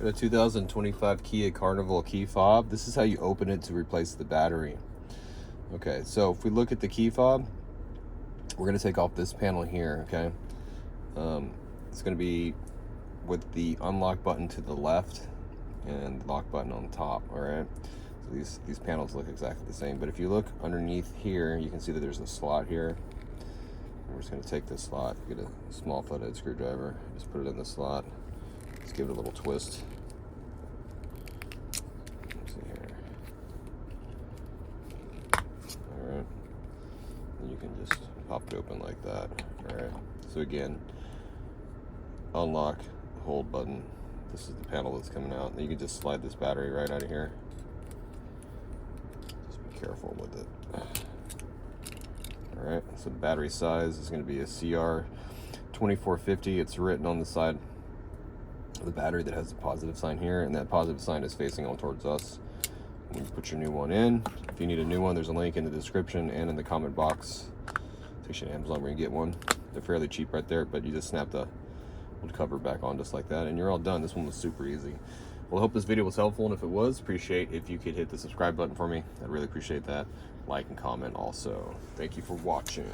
Got a 2025 Kia Carnival key fob. This is how you open it to replace the battery. Okay, so if we look at the key fob, we're going to take off this panel here, okay? It's going to be with the unlock button to the left and the lock button on top, all right? So these panels look exactly the same, but if you look underneath here, you can see that there's a slot here. We're just going to take this slot, get a small flathead screwdriver, just put it in the slot. Let's give it a little twist. Let's see here. All right. And you can just pop it open like that. All right. So again, unlock, hold button. This is the panel that's coming out. And you can just slide this battery right out of here. Just be careful with it. All right. So the battery size is going to be a CR 2450. It's written on the side of the battery that has the positive sign here, and that positive sign is facing on towards us. When you put your new one in, if you need a new one, there's a link in the description and in the comment box. Takes you to Amazon where you get one. They're fairly cheap right there, but you just snap the old cover back on just like that, and you're all done. This one was super easy. Well, I hope this video was helpful, and if it was, appreciate if you could hit the subscribe button for me. I'd really appreciate that. Like and comment also. Thank you for watching.